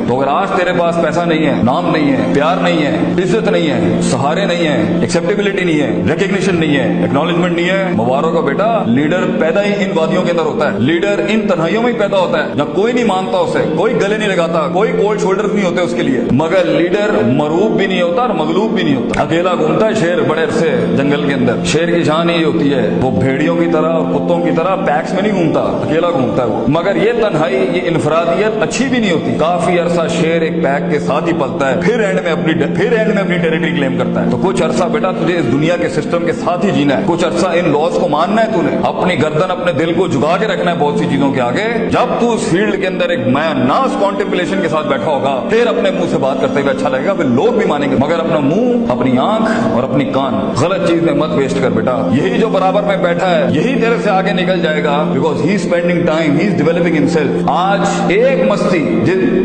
تو اگر آج تیرے پاس پیسہ نہیں ہے، نام نہیں ہے، پیار نہیں ہے، عزت نہیں ہے، سہارے نہیں ہے، ایکسیپٹیبلٹی نہیں ہے، ریکگنیشن نہیں ہے، ایکنالجمنٹ نہیں ہے، مبارک ہو بیٹا، لیڈر پیدا ہی ان وادیوں کے اندر ہوتا ہے، لیڈر ان تنہائیوں میں ہی پیدا ہوتا ہے، جب کوئی نہیں مانتا اسے، کوئی گلے نہیں لگاتا، کوئی کولڈ شولڈر نہیں ہوتے اس کے لیے، مگر لیڈر مروب بھی نہیں ہوتا اور مغلوب بھی نہیں ہوتا، اکیلا گھومتا ہے شیر بڑے عرصے جنگل کے اندر، شیر کی شان یہ ہوتی ہے وہ بھیڑیوں کی طرح اور کتوں کی طرح پیکس میں نہیں گھومتا، اکیلا گھومتا ہے وہ، مگر یہ تنہائی، یہ انفرادیت اچھی بھی نہیں ہوتی، کافی عرصہ شیر ایک پیک کے ساتھ ہی پلتا ہے، پھر اینڈ میں اپنی ٹیریٹری کلیم کرتا ہے، تو کچھ عرصہ بیٹا تجھے اس دنیا کے سسٹم کے ساتھ ہی جینا ہے، کچھ عرصہ ان لاز کو ماننا ہے، تو نے اپنی گردن اپنے دل کو جھکا کے رکھنا ہے بہت سی چیزوں کے آگے، جب تو اس فیلڈ کے اندر ایک مایا ناز کانٹمپلیشن کے ساتھ بیٹھا ہوگا، پھر اپنے منہ سے بات کرتے ہوئے اچھا لگے گا، پھر لوگ بھی مانیں گے، مگر اپنا منہ، اپنی آنکھ اور اپنی کان غلط چیز میں مت ویسٹ کر بیٹا، یہی جو برابر میں بیٹھا ہے یہی تیرے سے آگے نکل جائے گا، because he spending time, he is developing himself. آج ایک مستی،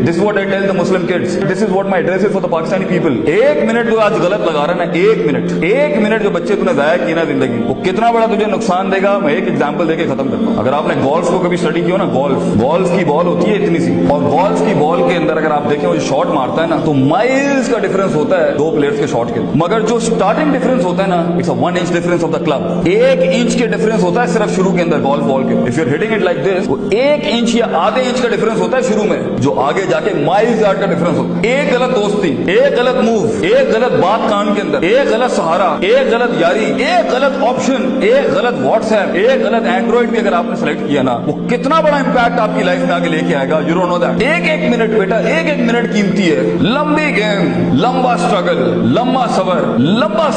this what I tell the Muslim kids, this is what my advice for the Pakistani people, ایک منٹ جو آج غلط لگا رہا ہے نا، ایک منٹ جو بچے تو نے ضائع کی نا زندگی، وہ کتنا بڑا تجھے نقصان دے گا۔ میں ایک ایگزامپل دے کے ختم کرتا ہوں، اگر آپ نے گولف کو کبھی اسٹڈی کیا نا، گولف کی بال ہوتی ہے اتنی سی، اور گولف کی بال کے اندر اگر آپ دیکھیں وہ جو شاٹ مارتا ہے نا، تو مائلز کا ڈفرنس ہوتا ہے دو پلیئرز کے شاٹ کے، مگر جو اسٹارٹنگ ڈفرنس ہوتا ہے نا، it's a 1 inch difference of the club, 1 inch کے ڈفرنس ہوتا ہے صرف شروع کے اندر گولف بال کے، if you are hitting it like this, وہ 1 انچ یا آدھے انچ کا ڈفرنس ہوتا ہے شروع میں، جو آگے جا کے مائلز یارڈ کا ڈفرنس ہوتا ہے۔ ایک غلط دوستی، ایک غلط موو، ایک غلط بات کان کے اندر، ایک غلط سہارا، ایک غلط یاری، ایک غلط آپشن، ایک غلط واٹس ایپ، ایک غلط اینڈرائڈ بھی اگر آپ نے سلیکٹ کیا نا، وہ کتنا بڑا امپیکٹ آپ کی لائف میں آگے لے کے آئے گا، یو ڈونٹ نو دیٹ۔ ایک منٹ بیٹا، ایک منٹ قیمتی ہے، لمبی گیم، لمبا اسٹرگل، لمبا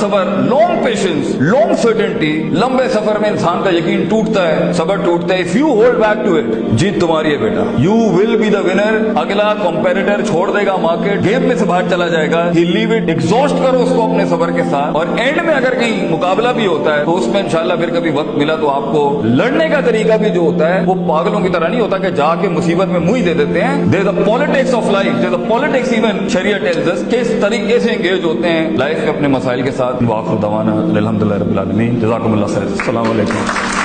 صبر، لانگ پیشنس، لانگ سرٹنٹی، لمبے سفر میں انسان کا یقین ٹوٹتا ہے، صبر ٹوٹتا ہے، if you hold back to it, جیت تمہاری ہے بیٹا، you will be the winner. اگلا کمپیٹیٹر چھوڑ دے گا مارکیٹ، گیم میں سے باہر چلا جائے گا، ہی لیو اٹ، ایگزاسٹ کرو اس کو اپنے صبر کے ساتھ، اور اینڈ میں اگر کہیں مقابلہ بھی ہوتا ہے تو اس میں انشاءاللہ پھر کبھی وقت ملا تو آپ کو لڑنے کا طریقہ بھی جو ہوتا ہے وہ پاگلوں کی طرح نہیں ہوتا کہ جا کے مصیبت میں منہ ہی دے دیتے ہیں، there is a politics of life, there is a politics even sharia tells us, کس طریقے سے انگیج ہوتے ہیں لائف میں اپنے مسائل کے ساتھ۔ واخر دعوانا الحمدللہ رب العالمین، جزاکم اللہ خیر، السلام علیکم۔